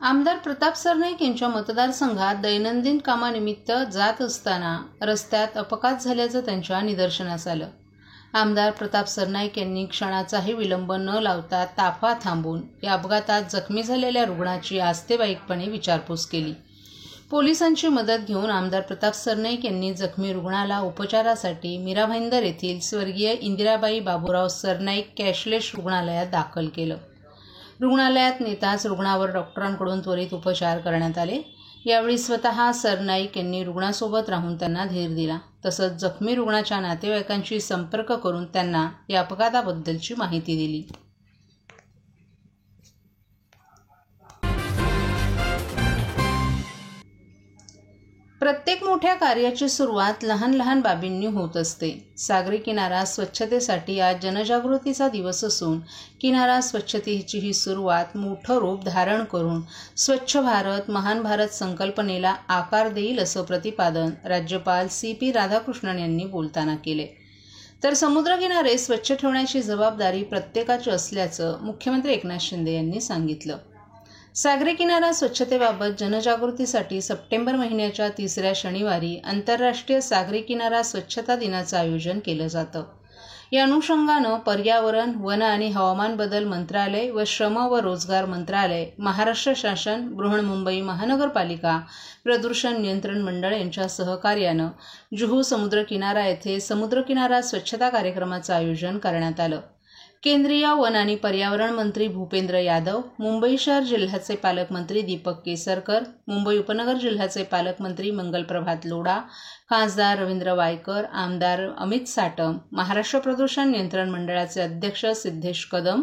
आमदार प्रताप सरनाईक यांच्या मतदारसंघात दैनंदिन कामानिमित्त जात असताना रस्त्यात अपघात झाल्याचं त्यांच्या निदर्शनास आलं. आमदार प्रताप सरनाईक यांनी क्षणाचाही विलंब न लावता ताफा थांबून या अपघातात जखमी झालेल्या रुग्णाची आस्तेवाईकपणे विचारपूस केली. पोलिसांची मदत घेऊन आमदार प्रताप सरनाईक यांनी जखमी रुग्णाला उपचारासाठी मीरा भाईंदर येथील स्वर्गीय इंदिराबाई बाबूराव सरनाईक कॅशलेस रुग्णालयात दाखल केलं. रुग्णालयात नेताच रुग्णावर डॉक्टरांकडून त्वरित उपचार करण्यात आले. यावेळी स्वतः सरनाईक यांनी रुग्णासोबत राहून त्यांना धीर दिला. तसंच जखमी रुग्णाच्या नातेवाईकांशी संपर्क करून त्यांना या अपघाताबद्दलची माहिती दिली. प्रत्येक मोठ्या कार्याची सुरुवात लहान लहान बाबींनी होत असते. सागरी किनारा स्वच्छतेसाठी आज जनजागृतीचा दिवस असून किनारा स्वच्छतेची ही सुरुवात मोठं रूप धारण करून स्वच्छ भारत महान भारत संकल्पनेला आकार देईल असं प्रतिपादन राज्यपाल CP राधाकृष्णन यांनी बोलताना केले. तर समुद्रकिनारे स्वच्छ ठेवण्याची जबाबदारी प्रत्येकाची असल्याचं मुख्यमंत्री एकनाथ शिंदे यांनी सांगितलं. सागरी किनारा स्वच्छतेबाबत जनजागृतीसाठी सप्टेंबर महिन्याच्या 3ऱ्या शनिवारी आंतरराष्ट्रीय सागरी किनारा स्वच्छता दिनाचं आयोजन केलं जातं. या अनुषंगानं पर्यावरण, वन आणि हवामान बदल मंत्रालय व श्रम व रोजगार मंत्रालय, महाराष्ट्र शासन, बृहन्मुंबई महानगरपालिका, प्रदूषण नियंत्रण मंडळ यांच्या सहकार्यानं जुहू समुद्रकिनारा येथे समुद्रकिनारा स्वच्छता कार्यक्रमाचं आयोजन करण्यात आलं. केंद्रीय वन आणि पर्यावरण मंत्री भूपेंद्र यादव, मुंबई शहर जिल्ह्याचे पालकमंत्री दीपक केसरकर, मुंबई उपनगर जिल्ह्याचे पालकमंत्री मंगलप्रभात लोढा, खासदार रवींद्र वायकर, आमदार अमित साटम, महाराष्ट्र प्रदूषण नियंत्रण मंडळाचे अध्यक्ष सिद्धेश कदम,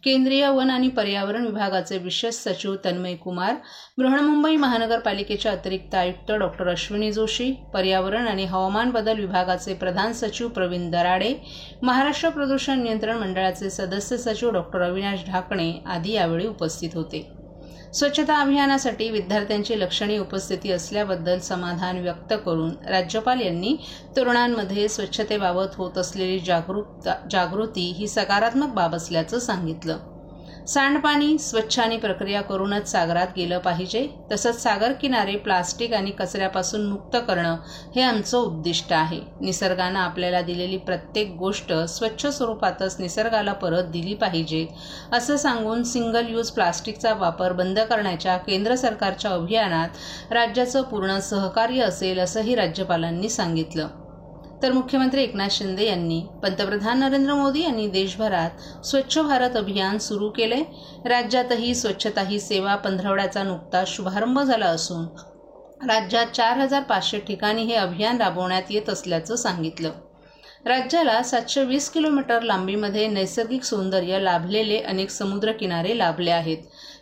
केंद्रीय वन आणि पर्यावरण विभागाचे विशेष सचिव तन्मय कुमार, बृहन्मुंबई महानगरपालिकेचे अतिरिक्त आयुक्त डॉ. अश्विनी जोशी, पर्यावरण आणि हवामान बदल विभागाचे प्रधान सचिव प्रवीण दराडे, महाराष्ट्र प्रदूषण नियंत्रण मंडळाचे सदस्य सचिव डॉ. अविनाश ढाकणे आदी यावेळी उपस्थित होते. स्वच्छता अभियानासाठी विद्यार्थ्यांची लक्षणीय उपस्थिती असल्याबद्दल समाधान व्यक्त करून राज्यपाल यांनी तरुणांमध्ये स्वच्छतेबाबत होत असलेली जागृती ही सकारात्मक बाब असल्याचं सांगितलं. सांडपाणी स्वच्छ आणि प्रक्रिया करूनच सागरात गेलं पाहिजे. तसंच सागर किनारे प्लास्टिक आणि कचऱ्यापासून मुक्त करणं हे आमचं उद्दिष्ट आहे. निसर्गानं आपल्याला दिलेली प्रत्येक गोष्ट स्वच्छ स्वरूपातच निसर्गाला परत दिली पाहिजे असं सांगून सिंगल यूज प्लास्टिकचा वापर बंद करण्याच्या केंद्र सरकारच्या अभियानात राज्याचं पूर्ण सहकार्य असेल असंही राज्यपालांनी सांगितलं. तर मुख्यमंत्री एकनाथ शिंदे यांनी पंतप्रधान नरेंद्र मोदी यांनी देशभरात स्वच्छ भारत अभियान सुरू केले. राज्यातही स्वच्छता ही सेवा पंधरवड्याचा नुकताच शुभारंभ झाला असून राज्यात 4500 ठिकाणी हे अभियान राबवण्यात येत असल्याचं सांगितलं. राज्याला 720 किलोमीटर लांबीमध्ये नैसर्गिक सौंदर्य लाभलेले अनेक समुद्रकिनारे लाभले आहेत.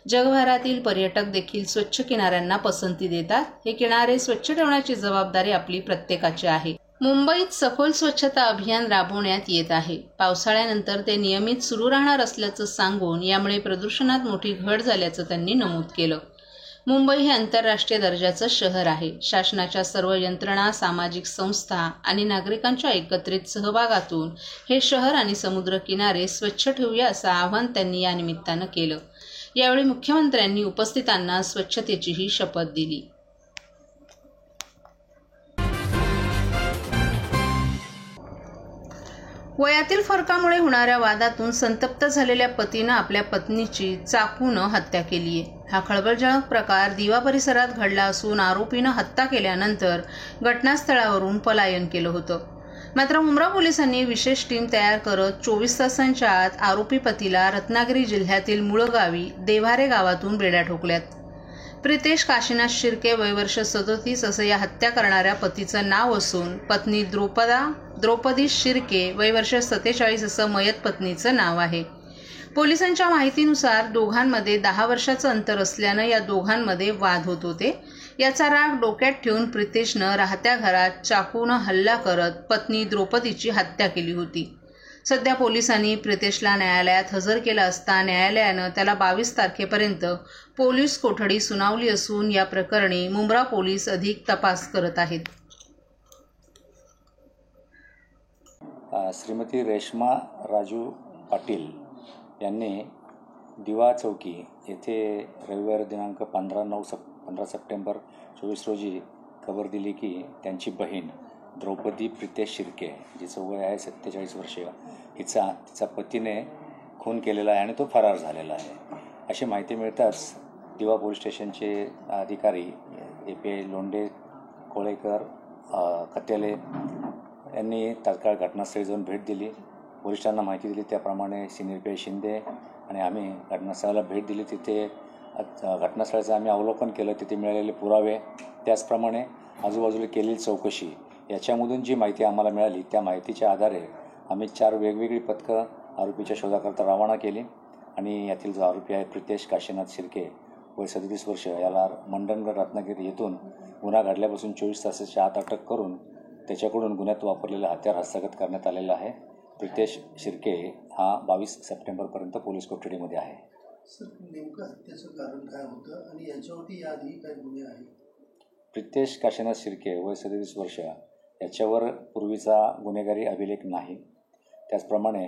जगभरातील पर्यटक देखील स्वच्छ किनाऱ्यांना पसंती देतात. हे किनारे स्वच्छ ठेवण्याची जबाबदारी आपली प्रत्येकाची आहे. मुंबईत सखोल स्वच्छता अभियान राबवण्यात येत आहे. पावसाळ्यानंतर ते नियमित सुरू राहणार असल्याचं सांगून यामुळे प्रदूषणात मोठी घट झाल्याचं त्यांनी नमूद केलं. मुंबई हे आंतरराष्ट्रीय दर्जाचं शहर आहे. शासनाच्या सर्व यंत्रणा, सामाजिक संस्था आणि नागरिकांच्या एकत्रित सहभागातून हे शहर आणि समुद्र किनारे स्वच्छ ठेवूया असं आवाहन त्यांनी या निमित्तानं केलं. यावेळी मुख्यमंत्र्यांनी उपस्थितांना स्वच्छतेचीही शपथ दिली. वयातील फरकामुळे होणाऱ्या वादातून संतप्त झालेल्या पतीनं आपल्या पत्नीची चाकूनं हत्या केली आहे. हा खळबळजनक प्रकार दिवा परिसरात घडला असून आरोपीनं हत्या केल्यानंतर घटनास्थळावरून पलायन केलं होतं. मात्र मुंब्रा पोलिसांनी विशेष टीम तयार करत 24 तासांच्या आत आरोपी पतीला रत्नागिरी जिल्ह्यातील मूळगावी देव्हारे गावातून बेड्या ठोकल्यात. प्रितेश काशीनाथ शिर्के वय वर्ष 37 असं या हत्या करणाऱ्या पतीचं नाव असून पत्नी द्रौपदी शिर्के वय वर्ष 47 असं मयत पत्नीचं नाव आहे. पोलिसांच्या माहितीनुसार दोघांमध्ये 10 वर्षाचं अंतर असल्यानं या दोघांमध्ये वाद होत होते. याचा राग डोक्यात ठेवून प्रितेशनं राहत्या घरात चाकूनं हल्ला करत पत्नी द्रौपदीची हत्या केली होती. सध्या पोलिसांनी प्रितेशला न्यायालयात हजर केलं असता न्यायालयानं त्याला 22 तारखेपर्यंत पोलीस कोठडी सुनावली असून या प्रकरणी मुंब्रा पोलीस अधिक तपास करत आहेत. श्रीमती रेश्मा राजू पाटील यांनी दिवा चौकी येथे रविवार दिनांक 15 सप्टेंबर 24 रोजी खबर दिली की त्यांची बहीण द्रौपदी प्रितेश शिर्के, जिचं वय आहे 47 वर्ष, तिचा पतीने खून केलेला आहे आणि तो फरार झालेला आहे. अशी माहिती मिळताच दिवा पोलीस स्टेशनचे अधिकारी API लोंढे, कोळेकर, खतेले यांनी तात्काळ घटनास्थळी जाऊन भेट दिली. वरिष्ठांना माहिती दिली त्याप्रमाणे सिनियर PI शिंदे आणि आम्ही घटनास्थळाला भेट दिली. तिथे घटनास्थळाचं आम्ही अवलोकन केलं. तिथे मिळालेले पुरावे, त्याचप्रमाणे आजूबाजूला केलेली चौकशी, याच्यामधून जी माहिती आम्हाला मिळाली त्या माहितीच्या आधारे आम्ही 4 वेगवेगळी पथकं आरोपीच्या शोधाकरता रवाना केली आणि यातील जो आरोपी आहे प्रितेश काशीनाथ शिर्के, वय 37 वर्ष, याला मंडणगड रत्नागिरी येथून गुन्हा घडल्यापासून 24 तासाच्या आत अटक करून त्याच्याकडून गुन्ह्यात वापरलेलं हत्यार हस्तगत करण्यात आलेलं आहे. प्रितेश शिर्के हा 22 सप्टेंबरपर्यंत पोलीस कोठडीमध्ये आहे. सर, नेमकं हत्येचं कारण काय होतं आणि याच्यावरती याआधी काय गुन्हे आहेत? प्रितेश काशीनाथ शिर्के, वय 37 वर्ष, याच्यावर पूर्वीचा गुन्हेगारी अभिलेख नाही. त्याचप्रमाणे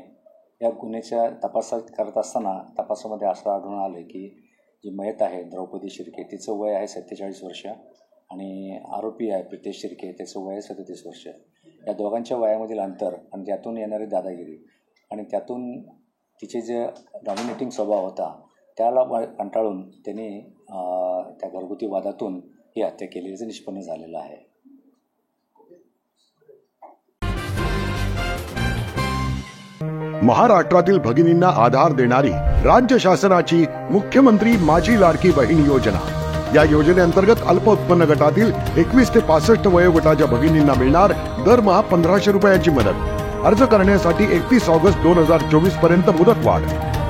या गुन्ह्याच्या तपासात करत असताना तपासामध्ये असं आढळून आलं की जी मयत आहे द्रौपदी शिर्के, तिचं वय आहे 47 वर्ष आणि आरोपी आहे प्रितेश शिर्के, त्याचं वय आहे 37 वर्ष. या दोघांच्या वयामधील अंतर आणि त्यातून येणारी दादागिरी आणि त्यातून तिचे जे डॉमिनेटिंग स्वभाव होता त्याला कंटाळून त्यांनी त्या घरगुती वादातून ही हत्या केल्याचं निष्पन्न झालेलं आहे. महाराष्ट्रातील भगिनींना आधार देणारी राज्य शासनाची मुख्यमंत्री माझी लाडकी बहीण योजना. या योजनेअंतर्गत अल्प उत्पन्न गटातील 21 ते 65 वयोगटाच्या भगिनींना मिळणार दरमहा 1500 रुपयांची मदत. अर्ज करण्यासाठी 31 ऑगस्ट 2024 पर्यंत मुदतवाढ.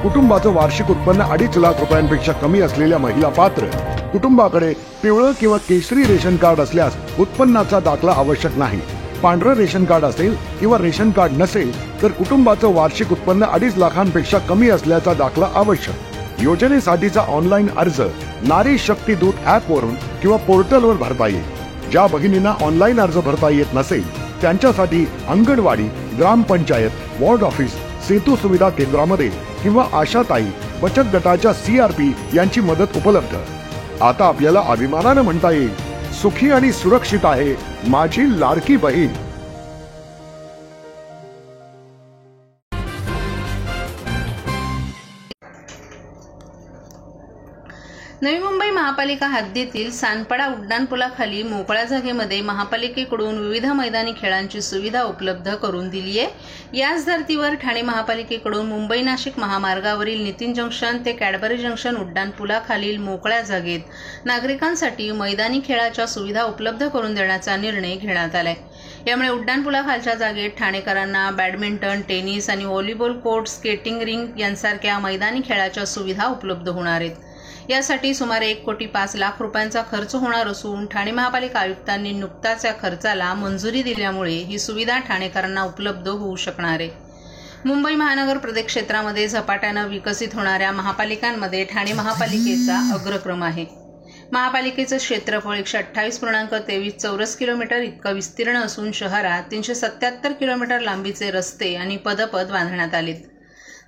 कुटुंबाचं वार्षिक उत्पन्न 2.5 लाख रुपयांपेक्षा कमी असलेल्या महिला पात्र. कुटुंबाकडे पिवळं किंवा केशरी रेशन कार्ड असल्यास उत्पन्नाचा दाखला आवश्यक नाही. पांढरं रेशन कार्ड असेल किंवा रेशन कार्ड नसेल तर कुटुंबाचं वार्षिक उत्पन्न 2.5 लाखांपेक्षा कमी असल्याचा दाखला आवश्यक. योजनेसाठीचा ऑनलाईन अर्ज नारी शक्ती दूत ॲपवरून किंवा पोर्टलवर भरता येईल. ज्या भगिनींना ऑनलाईन अर्ज भरता येत नसेल त्यांच्यासाठी अंगणवाडी, ग्रामपंचायत, वॉर्ड ऑफिस, सेतू सुविधा केंद्रामध्ये किंवा आशाताई बचत गटाच्या CRP यांची मदत उपलब्ध. आता आपल्याला अभिमानानं म्हणता येईल, सुखी आणि सुरक्षित आहे माझी लाडकी बहीण. नवी मुंबई महापालिका हद्दीतील सानपाडा उड्डाणपुलाखाली मोकळ्या जागेमध्ये महापालिकेकडून विविध मैदानी खेळांची सुविधा उपलब्ध करून दिली आहे. याच धर्तीवर ठाणे महापालिकेकडून मुंबई नाशिक महामार्गावरील नितीन जंक्शन ते कॅडबरी जंक्शन उड्डाणपुलाखालील मोकळ्या जागेत नागरिकांसाठी मैदानी खेळाच्या सुविधा उपलब्ध करून देण्याचा निर्णय घेण्यात आलाय. यामुळे उड्डाणपुलाखालच्या जागेत ठाणेकरांना बॅडमिंटन, टेनिस आणि व्हॉलीबॉल कोर्ट, स्केटिंग रिंग यांसारख्या मैदानी खेळाच्या सुविधा उपलब्ध होणार आहेत. यासाठी सुमारे 1,05,00,000 रुपयांचा खर्च होणार असून ठाणे महापालिका आयुक्तांनी नुकताच या खर्चाला मंजुरी दिल्यामुळे ही सुविधा ठाणेकरांना उपलब्ध होऊ शकणार आहे. मुंबई महानगर प्रदेश क्षेत्रामध्ये झपाट्यानं विकसित होणाऱ्या महापालिकांमध्ये ठाणे महापालिकेचा अग्रक्रम आहे. महापालिकेचं क्षेत्रफळ 128.23 चौरस किलोमीटर इतकं विस्तीर्ण असून शहरात 377 किलोमीटर लांबीचे रस्ते आणि पदपथ बांधण्यात आलेत.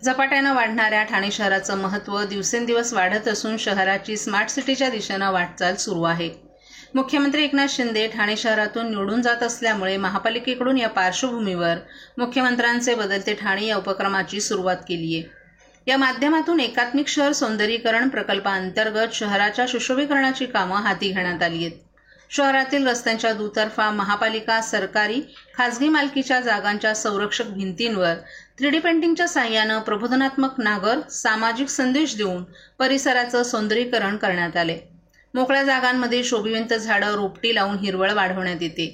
झपाट्यानं वाढणाऱ्या ठाणे शहराचं महत्त्व दिवसेंदिवस वाढत असून शहराची स्मार्ट सिटीच्या दिशेनं वाटचाल सुरू आहे. मुख्यमंत्री एकनाथ शिंदे ठाणे शहरातून निवडून जात असल्यामुळे महापालिकेकडून या पार्श्वभूमीवर मुख्यमंत्र्यांचे बदलते ठाणे या उपक्रमाची सुरुवात केली आहे. या माध्यमातून एकात्मिक शहर सौंदर्यीकरण प्रकल्पाअंतर्गत शहराच्या सुशोभीकरणाची कामं हाती घेण्यात आली आहेत. शहरातील रस्त्यांच्या दुतर्फा महापालिका, सरकारी, खासगी मालकीच्या जागांच्या संरक्षक भिंतींवर 3D पेंटिंगच्या साहाय्यानं प्रबोधनात्मक नागर, सामाजिक संदेश देऊन परिसराचं सौंदर्यीकरण करण्यात आले. मोकळ्या जागांमध्ये शोभिवंत झाडं, रोपटी लावून हिरवळ वाढवण्यात येते.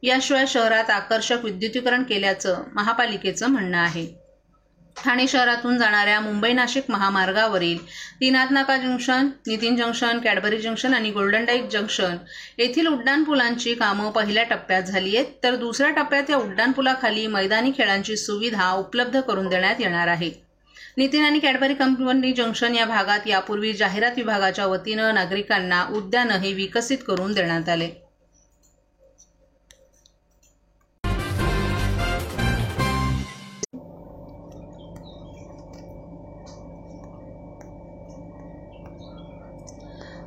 याशिवाय शहरात आकर्षक विद्युतीकरण केल्याचं महापालिकेचं म्हणणं आहे. ठाणे शहरातून जाणाऱ्या मुंबई नाशिक महामार्गावरील तीनाथ नाका junction, Nitin junction, Cadbury junction आणि गोल्डन डाईक जंक्शन येथील उड्डाणपुलांची कामं पहिल्या टप्प्यात झाली आहेत, तर दुसऱ्या टप्प्यात या उड्डाणपुलाखाली मैदानी खेळांची सुविधा उपलब्ध करून देण्यात येणार आहे. नितीन आणि कॅडबरी कंपनी जंक्शन या भागात यापूर्वी जाहिरात विभागाच्या वतीनं नागरिकांना उद्यानही विकसित करून देण्यात आले.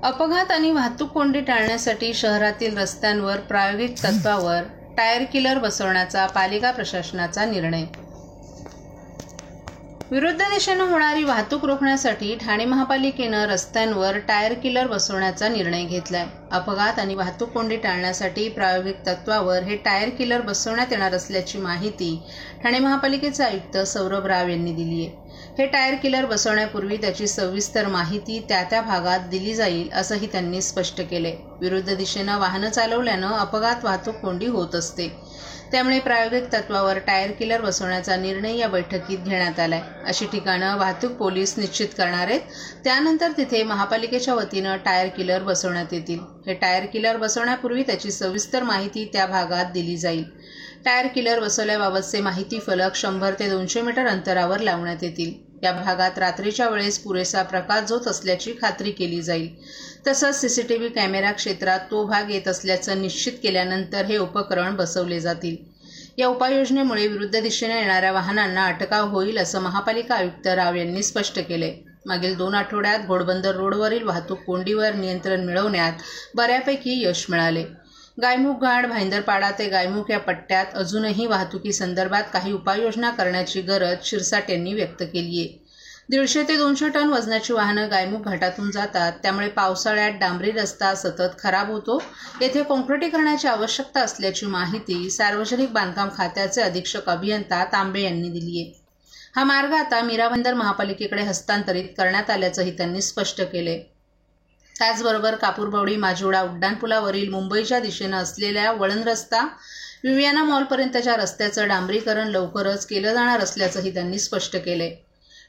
अपघात आणि वाहतूक कोंडी टाळण्यासाठी शहरातील रस्त्यांवर प्रायोगिक तत्वावर टायर किलर बसवण्याचा पालिका प्रशासनाचा निर्णय. विरुद्ध दिशेनं होणारी वाहतूक रोखण्यासाठी ठाणे महापालिकेनं रस्त्यांवर टायर किलर बसवण्याचा निर्णय घेतलाय. अपघात आणि वाहतूक कोंडी टाळण्यासाठी प्रायोगिक तत्वावर हे टायर किलर बसवण्यात येणार असल्याची माहिती ठाणे महापालिकेचे आयुक्त सौरभ राव यांनी दिली आहे. हे टायर किलर बसवण्यापूर्वी त्याची सविस्तर माहिती त्या भागात दिली जाईल असंही त्यांनी स्पष्ट केले. विरुद्ध दिशेनं वाहनं चालवल्यानं अपघात वाहतूक कोंडी होत असते. त्यामुळे प्रायोगिक तत्वावर टायर किलर बसवण्याचा निर्णय या बैठकीत घेण्यात आलाय. अशी ठिकाणं वाहतूक पोलीस निश्चित करणार आहेत. त्यानंतर तिथे महापालिकेच्या वतीनं टायर किलर बसवण्यात येतील. हे टायर किलर बसवण्यापूर्वी त्याची सविस्तर माहिती त्या भागात दिली जाईल. टायर किलर बसवल्याबाबतचे माहिती फलक 100 ते 200 मीटर अंतरावर लावण्यात येतील. या भागात रात्रीच्या वेळेस पुरेसा प्रकाश झोत असल्याची खात्री केली जाईल. तसंच सीसीटीव्ही कॅमेरा क्षेत्रात तो भाग येत असल्याचं निश्चित केल्यानंतर हे उपकरण बसवले जातील. या उपाययोजनेमुळे विरुद्ध दिशेने येणाऱ्या वाहनांना अटकाव होईल असं महापालिका आयुक्त राव यांनी स्पष्ट केले. मागील 2 आठवड्यात घोडबंदर रोडवरील वाहतूक कोंडीवर नियंत्रण मिळवण्यात बऱ्यापैकी यश मिळाले. गायमुख घाट भाईंदरपाडा ते गायमुख या पट्ट्यात अजूनही वाहतुकीसंदर्भात काही उपाययोजना करण्याची गरज शिरसाट यांनी व्यक्त केली आहे. 150 ते 200 टन वजनाची वाहनं गायमुख घाटातून जातात. त्यामुळे पावसाळ्यात डांबरी रस्ता सतत खराब होतो. येथे काँक्रिटीकरणाची आवश्यकता असल्याची माहिती सार्वजनिक बांधकाम खात्याचे अधीक्षक अभियंता तांबे यांनी दिली आहे. हा मार्ग आता मीराबंदर महापालिकेकडे हस्तांतरित करण्यात आल्याचंही त्यांनी स्पष्ट केले. त्याचबरोबर कापूरबावडी माजिवडा उड्डाणपुलावरील मुंबईच्या दिशेनं असलेल्या वळण रस्ता विवियाना मॉलपर्यंतच्या रस्त्याचं डांबरीकरण लवकरच केलं जाणार असल्याचंही त्यांनी स्पष्ट केले.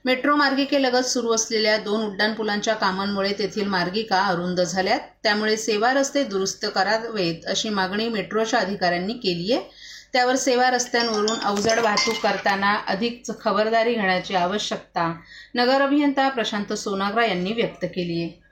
मेट्रो मार्गिकेलगत सुरू असलेल्या 2 उड्डाणपुलांच्या कामांमुळे तेथील मार्गिका अरुंद झाल्यात. त्यामुळे सेवा रस्ते दुरुस्त करावेत अशी मागणी मेट्रोच्या अधिकाऱ्यांनी केली आहे. त्यावर सेवा रस्त्यांवरून अवजड वाहतूक करताना अधिक खबरदारी घेण्याची आवश्यकता नगर अभियंता प्रशांत सोनाग्रा यांनी व्यक्त केली आहे.